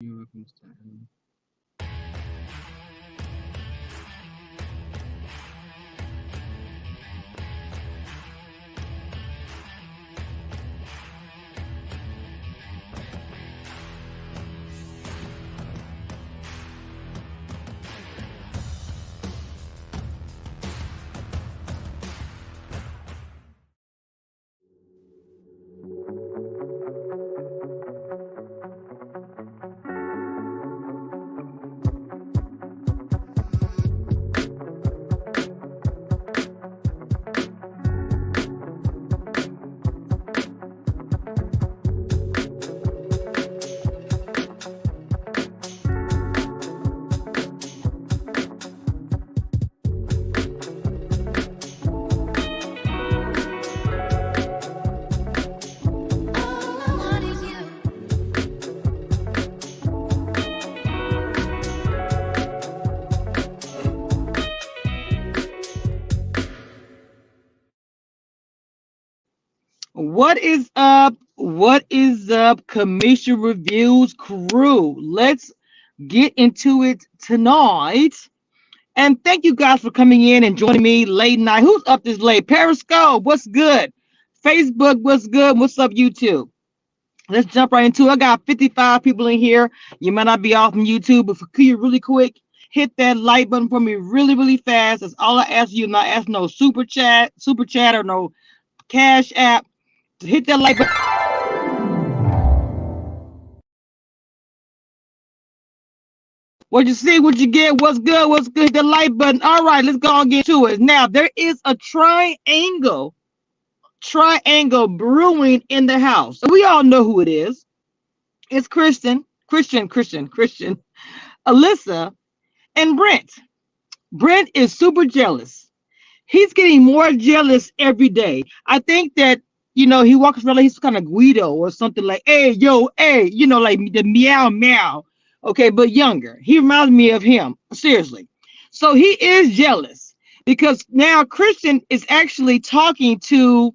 You're welcome, Stan. What is up? What is up, Commission Reviews crew? Let's get into it tonight. And thank you guys for coming in and joining me late night. Who's up this late? Periscope, what's good? Facebook, what's good? What's up, YouTube? Let's jump right into it. I got 55 people in here. You might not be off from YouTube, but could you really quick hit that like button for me really, really fast? That's all I ask you. Not ask no super chat, or no cash app. Hit that like button. What you see, what you get, what's good, what's good, hit the like button. All right, let's go and get to it. Now, there is a triangle brewing in the house. So we all know who it is. It's Christian, Alyssa, and Brent. Brent is super jealous. He's getting more jealous every day. I think that, he walks around like he's kind of Guido or something like, hey, yo, hey, like the meow meow. Okay, but younger. He reminds me of him, seriously. So he is jealous because now Christian is actually talking to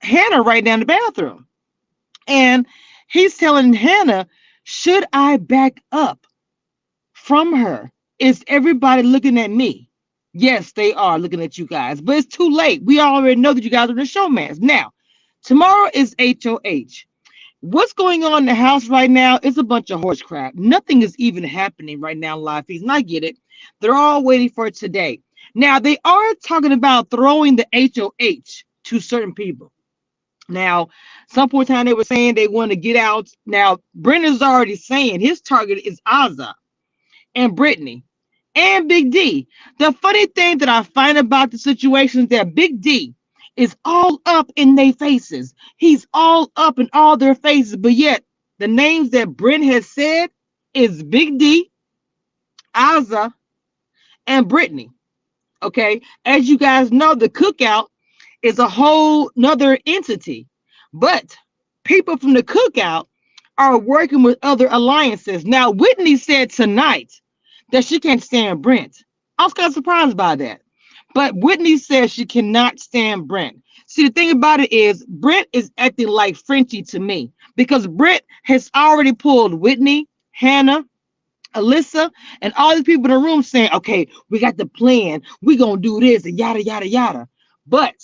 Hannah right now in the bathroom. And he's telling Hannah, should I back up from her? Is everybody looking at me? Yes, they are looking at you guys, but it's too late. We already know that you guys are the showmans. Now, tomorrow is HOH. What's going on in the house right now is a bunch of horse crap. Nothing is even happening right now, live feeds, and I get it. They're all waiting for it today. Now, they are talking about throwing the HOH to certain people. Now, some point in time they were saying they want to get out. Now, Brendan's already saying his target is Azza and Brittany and Big D. The funny thing that I find about the situation is that Big D is all up in their faces. He's all up in all their faces, but yet the names that Brent has said is Big D, Azza, and Brittany. Okay, as you guys know, the cookout is a whole nother entity, but people from the cookout are working with other alliances. Now, Whitney said tonight that she can't stand Brent. I was kind of surprised by that. But Whitney says she cannot stand Brent. See, the thing about it is, Brent is acting like Frenchie to me because Brent has already pulled Whitney, Hannah, Alyssa, and all these people in the room saying, okay, we got the plan. We're going to do this and yada, yada, yada. But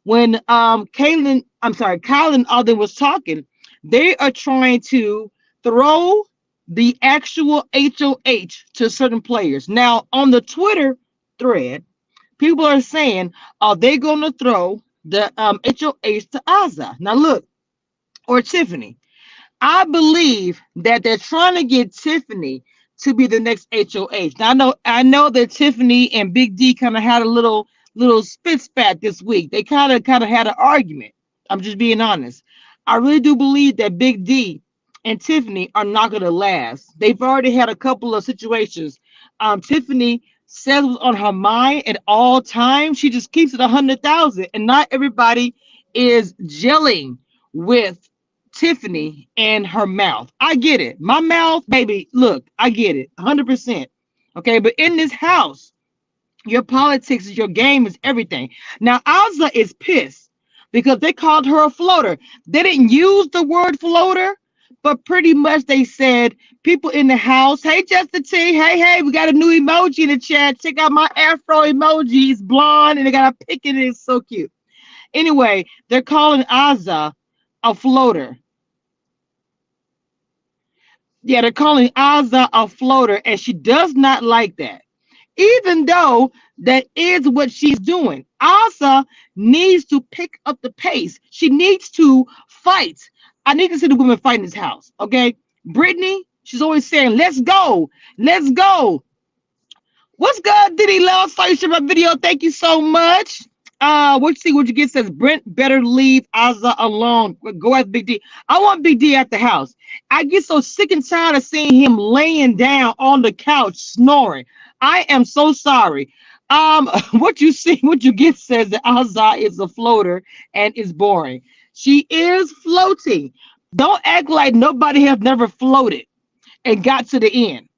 when Kylan and Alden was talking, they are trying to throw the actual HOH to certain players. Now, on the Twitter thread, people are saying, are they going to throw the HOH to Azza? Now, look, or Tiffany. I believe that they're trying to get Tiffany to be the next HOH. Now, I know that Tiffany and Big D kind of had a little spit spat this week. They kind of had an argument. I'm just being honest. I really do believe that Big D and Tiffany are not going to last. They've already had a couple of situations. Tiffany says what's on her mind at all times. She just keeps it 100,000, and not everybody is gelling with Tiffany and her mouth. I get it. My mouth, baby, look, I get it 100%. Okay, but in this house, your politics is your game is everything. Now, Azza is pissed because they called her a floater. They didn't use the word floater, but pretty much they said people in the house, hey Justin T, hey, we got a new emoji in the chat. Check out my Afro emoji. It's blonde and they got a pic in it. It's so cute. Anyway, they're calling Azza a floater. Yeah, they're calling Azza a floater, and she does not like that. Even though that is what she's doing. Asa needs to pick up the pace. She needs to fight. I need to see the women fight in this house. Okay. Brittany, she's always saying, let's go. Let's go. What's good, Diddy Love? Saw you share my video. Thank you so much. What you see, what you get says Brent better leave Azza alone. Go at Big D. I want Big D at the house. I get so sick and tired of seeing him laying down on the couch snoring. I am so sorry. What you see, what you get says that Azza is a floater and is boring. She is floating. Don't act like nobody has never floated and got to the end.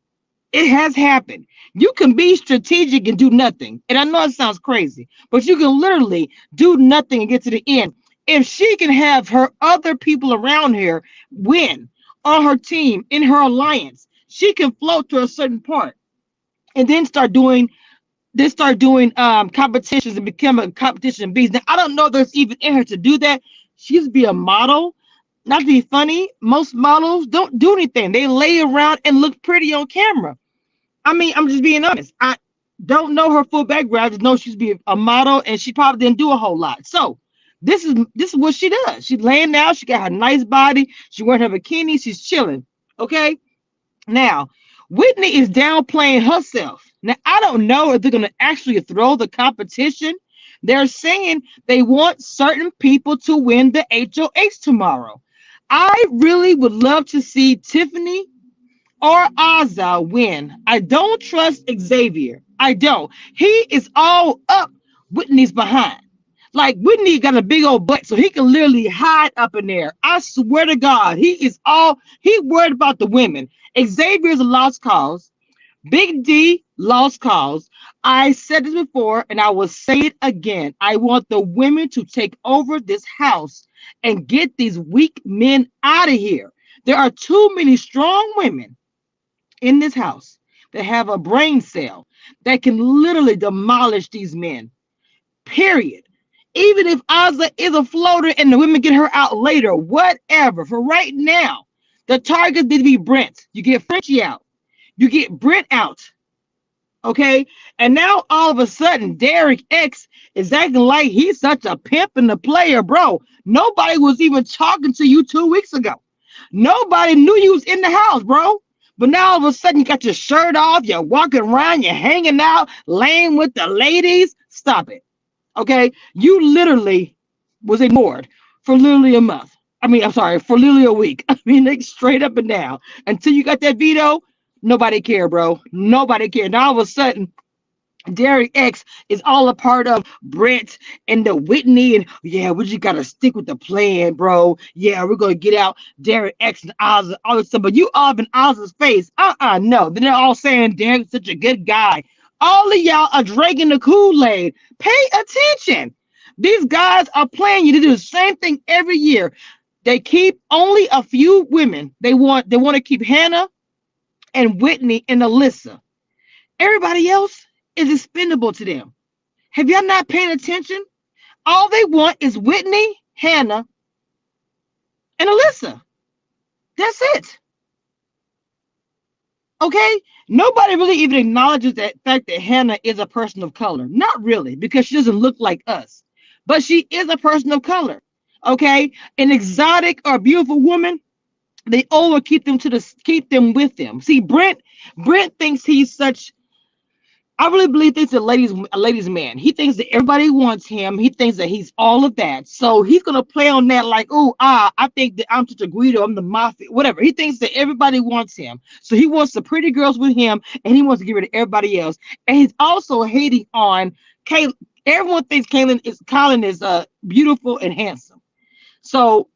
It has happened. You can be strategic and do nothing. And I know it sounds crazy, but you can literally do nothing and get to the end. If she can have her other people around her win on her team, in her alliance, she can float to a certain part and then start doing competitions and become a competition beast. Now I don't know if there's even in her to do that. She used to be a model. Not to be funny, most models don't do anything. They lay around and look pretty on camera. I mean, I'm just being honest. I don't know her full background. I just know she's be a model and she probably didn't do a whole lot. So this is what she does. She's laying down. She got her nice body. She wearing her bikini. She's chilling. Okay. Now, Whitney is downplaying herself. Now, I don't know if they're going to actually throw the competition. They're saying they want certain people to win the HOH tomorrow. I really would love to see Tiffany or Azza win. I don't trust Xavier. I don't. He is all up Whitney's behind. Like Whitney got a big old butt, so he can literally hide up in there. I swear to God, he worried about the women. Xavier's a lost cause. Big D lost cause. I said this before and I will say it again. I want the women to take over this house and get these weak men out of here. There are too many strong women in this house that have a brain cell that can literally demolish these men. Period. Even if Ozza is a floater and the women get her out later, whatever. For right now, the target did be Brent. You get Frenchie out. You get Brent out. Okay. And now all of a sudden, Derek X is acting like he's such a pimp and a player, bro. Nobody was even talking to you 2 weeks ago. Nobody knew you was in the house, bro. But now all of a sudden you got your shirt off, you're walking around, you're hanging out, laying with the ladies. Stop it. Okay. You literally was ignored for literally a month. I'm sorry, for literally a week. I mean, like straight up and down. Until you got that veto, nobody cared, bro. Nobody cared. Now all of a sudden, Derek X is all a part of Brent and the Whitney, and yeah, we just gotta stick with the plan, bro. Yeah, we're gonna get out Derek X and Oz, all this stuff. But you all in Oz's face. No. Then they're all saying Derek's such a good guy. All of y'all are drinking the Kool-Aid. Pay attention. These guys are playing you to do the same thing every year. They keep only a few women. They want to keep Hannah and Whitney and Alyssa. Everybody else is expendable to them. Have y'all not paying attention? All they want is Whitney, Hannah, and Alyssa. That's it. Okay? Nobody really even acknowledges that fact that Hannah is a person of color. Not really, because she doesn't look like us. But she is a person of color. Okay? An exotic or beautiful woman, they always keep them with them. See, Brent thinks he's such. I really believe this is a ladies man. He thinks that everybody wants him. He thinks that he's all of that. So he's gonna play on that like, I think that I'm such a Guido, I'm the mafia, whatever. He thinks that everybody wants him. So he wants the pretty girls with him and he wants to get rid of everybody else. And he's also hating on Kay. Everyone thinks Colin is beautiful and handsome. So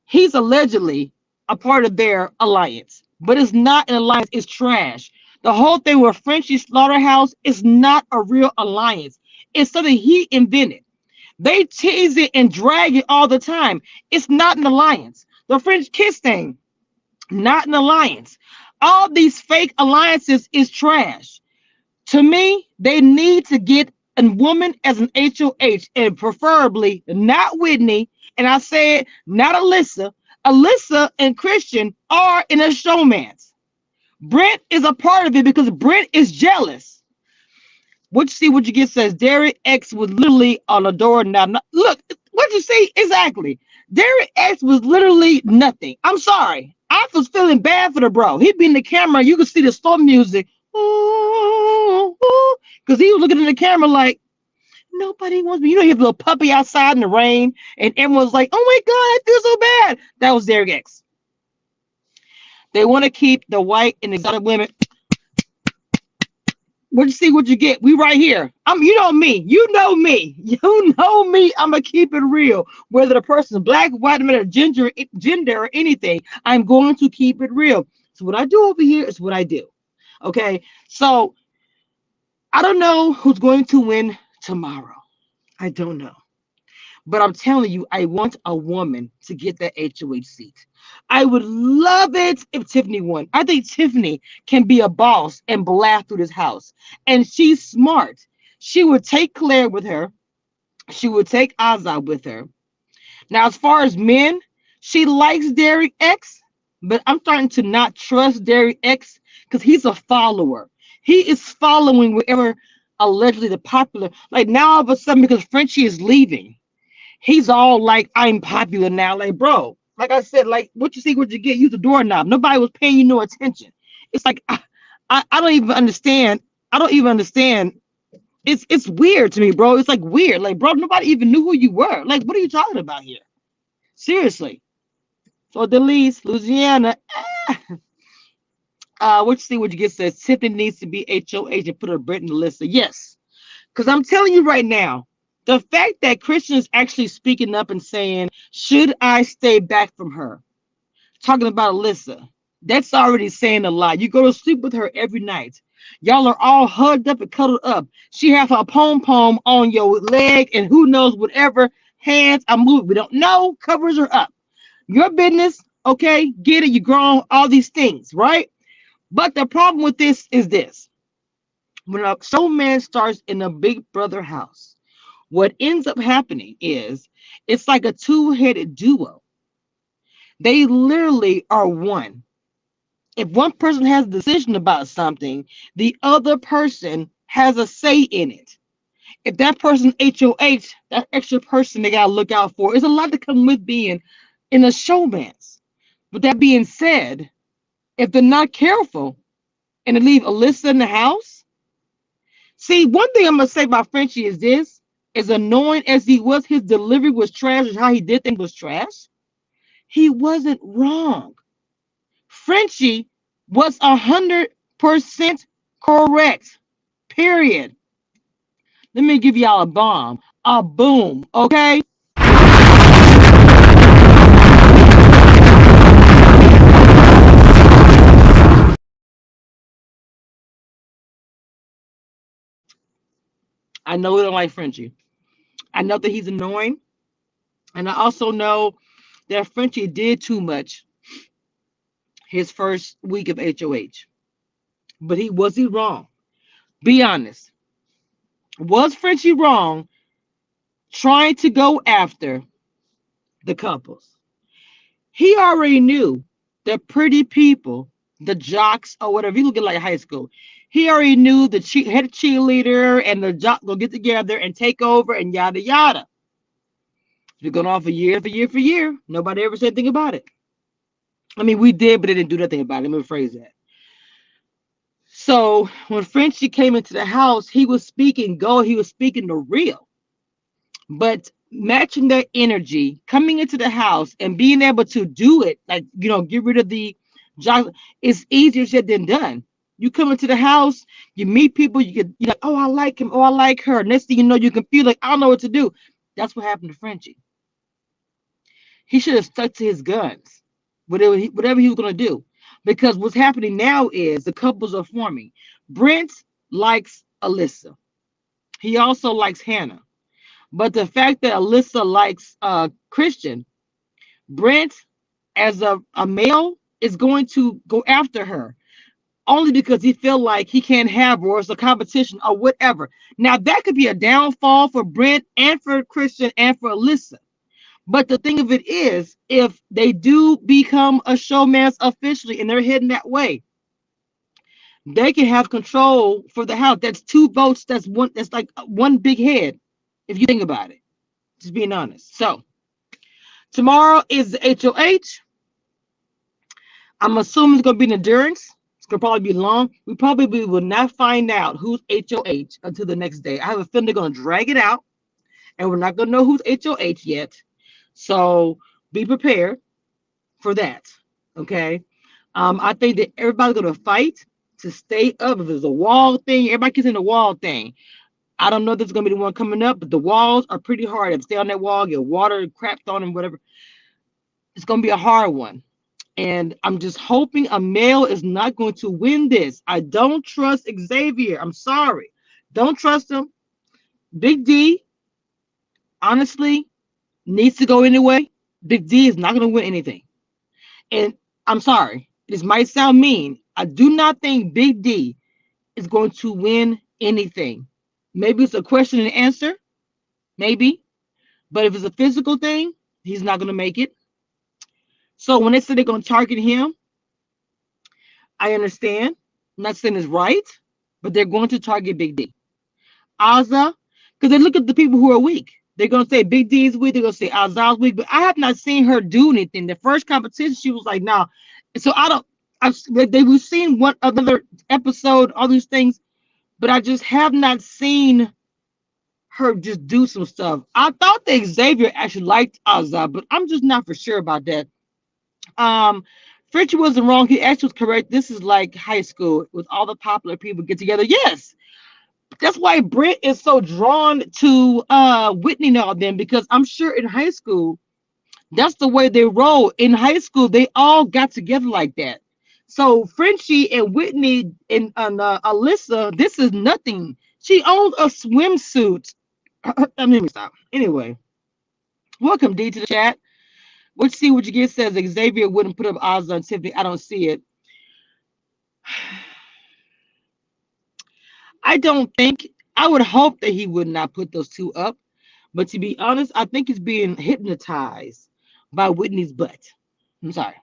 he's allegedly a part of their alliance, but it's not an alliance, it's trash. The whole thing with Frenchie Slaughterhouse is not a real alliance. It's something he invented. They tease it and drag it all the time. It's not an alliance. The French kiss thing, not an alliance. All these fake alliances is trash. To me, they need to get a woman as an HOH, and preferably not Whitney. And I said not Alyssa. Alyssa and Christian are in a showmance. Brent is a part of it because Brent is jealous. What you see, what you get says Derek X was literally on a door now. Look, what you see exactly. Derek X was literally nothing. I'm sorry. I was feeling bad for the bro. He'd be in the camera. You could see the slow music. Because he was looking in the camera like, nobody wants me. You know, you have a little puppy outside in the rain, and everyone's like, oh my God, I feel so bad. That was Derek X. They want to keep the white and exotic women. What you see, what you get. We right here. You know me. You know me. You know me. I'm gonna keep it real. Whether the person's black, white, or gender, or anything, I'm going to keep it real. So what I do over here is what I do. Okay. So I don't know who's going to win tomorrow. I don't know. But I'm telling you, I want a woman to get that HOH seat. I would love it if Tiffany won. I think Tiffany can be a boss and blast through this house. And she's smart. She would take Claire with her. She would take Azad with her. Now, as far as men, she likes Derek X, but I'm starting to not trust Derek X because he's a follower. He is following wherever allegedly the popular. Like now, all of a sudden, because Frenchie is leaving, he's all like, I'm popular now. Like, bro, like I said, like what you see, what you get, use the doorknob. Nobody was paying you no attention. It's like I don't even understand. I don't even understand. It's weird to me, bro. It's like weird. Like, bro, nobody even knew who you were. Like, what are you talking about here? Seriously. So Delise, Louisiana. What you see, what you get says Tiffany needs to be HOH and put her Brit in the list. Yes. Because I'm telling you right now, the fact that Christian is actually speaking up and saying, should I stay back from her? Talking about Alyssa. That's already saying a lot. You go to sleep with her every night. Y'all are all hugged up and cuddled up. She has her pom-pom on your leg and who knows whatever hands are moving. We don't know. Covers her up. Your business, okay? Get it. You grown. All these things, right? But the problem with this is this. When a showman starts in a big brother house, what ends up happening is it's like a two-headed duo. They literally are one. If one person has a decision about something, the other person has a say in it. If that person HOH, that extra person they gotta look out for. It's a lot to come with being in a showman's. With that being said, if they're not careful and they leave Alyssa in the house, see, one thing I'm gonna say about Frenchie is this: as annoying as he was, his delivery was trash, and how he did things was trash. He wasn't wrong. Frenchie was 100% correct. Period. Let me give y'all a bomb, a boom. Okay. I know we don't like Frenchie. I know that he's annoying, and I also know that Frenchie did too much his first week of HOH. But he wrong? Be honest. Was Frenchie wrong trying to go after the couples? He already knew the pretty people, the jocks or whatever. You look at like high school. He already knew the head cheerleader and the jock will get together and take over and yada yada. It's been going on for year for year for year. Nobody ever said anything about it. I mean, we did, but they didn't do nothing about it. Let me rephrase that. So when Frenchie came into the house, he was speaking go. He was speaking the real. But matching that energy, coming into the house and being able to do it, like, get rid of the job, it's easier said than done. You come into the house, you meet people, you're like, oh, I like him, oh, I like her. Next thing you know, you can feel like, I don't know what to do. That's what happened to Frenchie. He should have stuck to his guns, whatever he was going to do. Because what's happening now is the couples are forming. Brent likes Alyssa. He also likes Hannah. But the fact that Alyssa likes Christian, Brent, as a male, is going to go after her only because he feel like he can't have her or it's a competition or whatever. Now that could be a downfall for Brent and for Christian and for Alyssa. But the thing of it is, if they do become a showmance officially and they're heading that way, they can have control for the house. That's two votes. That's one. That's like one big head, if you think about it. Just being honest. So tomorrow is the HOH. I'm assuming it's going to be an endurance. It's going to probably be long. We probably will not find out who's HOH until the next day. I have a feeling they're going to drag it out, and we're not going to know who's HOH yet. So be prepared for that. Okay. I think that everybody's going to fight to stay up. If there's a wall thing, everybody gets in the wall thing. I don't know if this is going to be the one coming up, but the walls are pretty hard. If stay on that wall, get water crapped on them, whatever. It's going to be a hard one. And I'm just hoping a male is not going to win this. I don't trust Xavier. I'm sorry. Don't trust him. Big D, honestly, needs to go anyway. Big D is not going to win anything. And I'm sorry. This might sound mean. I do not think Big D is going to win anything. Maybe it's a question and answer. Maybe. But if it's a physical thing, he's not going to make it. So when they say they're going to target him, I understand. I'm not saying it's right, but they're going to target Big D. Azza, because they look at the people who are weak. They're going to say Big D is weak. They're going to say Azza's weak. But I have not seen her do anything. The first competition, she was like, "No." So I don't. We've seen one other episode, all these things, but I just have not seen her just do some stuff. I thought that Xavier actually liked Azza, but I'm just not for sure about that. Um, Frenchie wasn't wrong. He actually was correct. This is like high school with all the popular people get together. Yes, that's why Brent is so drawn to Whitney and all them because I'm sure in high school that's the way they roll. In high school, they all got together like that. So Frenchie and Whitney and Alyssa, this is nothing. She owns a swimsuit. Let me stop. Anyway, welcome D to the chat. Let's see what you get. Says Xavier wouldn't put up odds on Tiffany. I don't see it. I don't think. I would hope that he would not put those two up. But to be honest, I think he's being hypnotized by Whitney's butt. I'm sorry.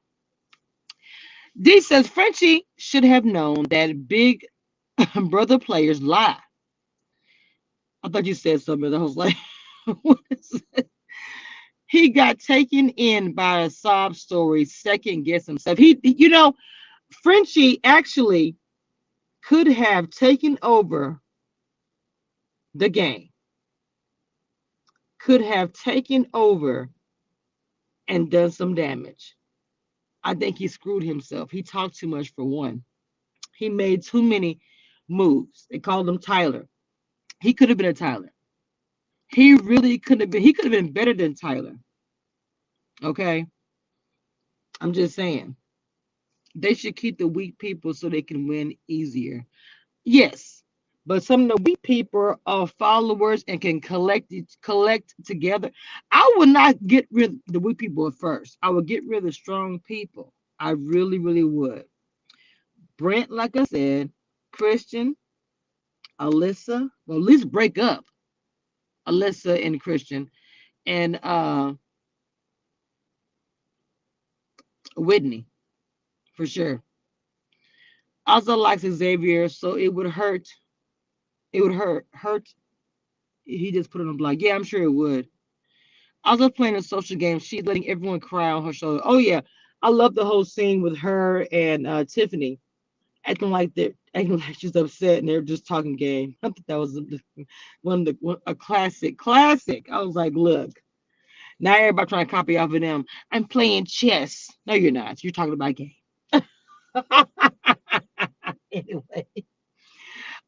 D says Frenchie should have known that big brother players lie. I thought you said something. I was like, what is it? He got taken in by a sob story, second guess himself. Frenchie actually could have taken over the game, could have taken over and done some damage. I think he screwed himself. He talked too much for one. He made too many moves. They called him Tyler. He could have been a Tyler. He really could have been. He could have been better than Tyler. Okay, I'm just saying they should keep the weak people so they can win easier. Yes, but some of the weak people are followers and can collect together. I would not get rid of the weak people at first. I would get rid of the strong people. I really, really would. Brent, like I said, Christian, Alyssa. Well, at least break up Alyssa and Christian and Whitney for sure. Also likes Xavier, so it would hurt. It would hurt. He just put it on block. Yeah, I'm sure it would. Also playing a social game. She's letting everyone cry on her shoulder. Oh yeah, I love the whole scene with her and Tiffany acting like she's upset, and they're just talking game. I think that was a classic. Classic. I was like, look, now everybody trying to copy off of them. I'm playing chess. No, you're not. You're talking about game. Anyway,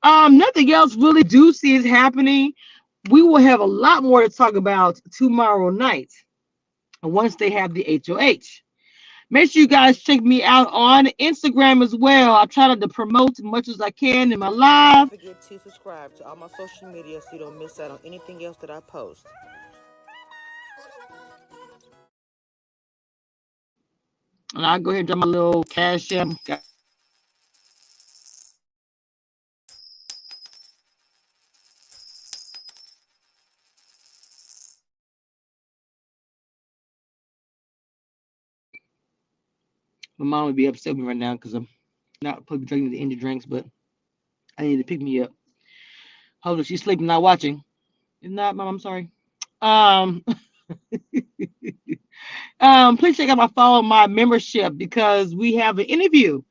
nothing else really juicy is happening. We will have a lot more to talk about tomorrow night once they have the HOH. Make sure you guys check me out on Instagram as well. I try to promote as much as I can in my live. Don't forget to subscribe to all my social media so you don't miss out on anything else that I post. And I'll go ahead and drop my little cash app. My mom would be upset with me right now because I'm not probably drinking the energy drinks, but I need to pick me up. Hold on, she's sleeping, not watching. If not, mom, I'm sorry. Um, please check out my membership because we have an interview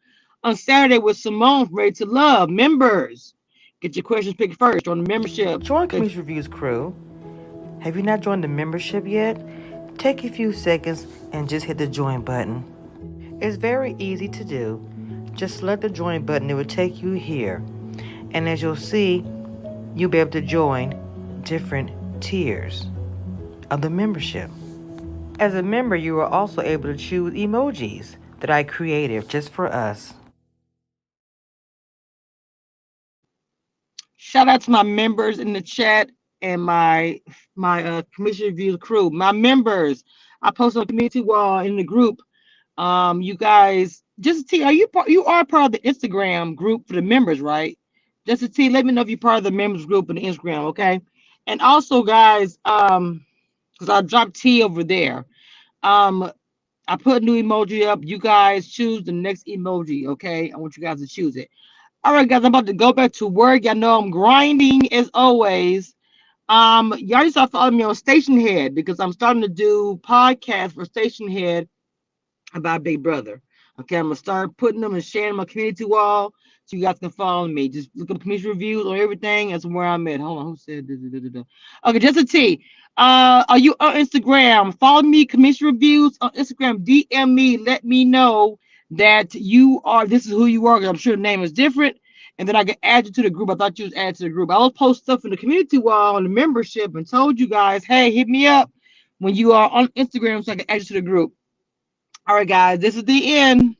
on Saturday with Simone from Ready to Love members. Get your questions picked first on the membership. Join Community Reviews crew. Have you not joined the membership yet? Take a few seconds and just hit the join button. It's very easy to do. Just select the join button, it will take you here. And as you'll see, you'll be able to join different tiers of the membership. As a member, you are also able to choose emojis that I created just for us. Shout out to my members in the chat and my commission review crew. My members, I post on the community wall in the group. You guys, just a T, you are part of the Instagram group for the members, right? Just a T, let me know if you're part of the members group in the Instagram, okay? And also, guys, because I dropped T over there. Um, I put a new emoji up. You guys choose the next emoji, okay? I want you guys to choose it. All right, guys, I'm about to go back to work. Y'all know I'm grinding as always. Y'all just start following me on Station Head because I'm starting to do podcasts for Station Head about Big Brother. Okay, I'm gonna start putting them and sharing my community wall so you guys can follow me. Just look up community reviews on everything. That's where I'm at. Hold on, who said this? Okay, just a T. Are you on Instagram? Follow me, community reviews on Instagram. DM me, let me know that you are. This is who you are. 'Cause I'm sure the name is different, and then I can add you to the group. I thought you was added to the group. I will post stuff in the community wall on the membership and told you guys, hey, hit me up when you are on Instagram so I can add you to the group. All right, guys, this is the end.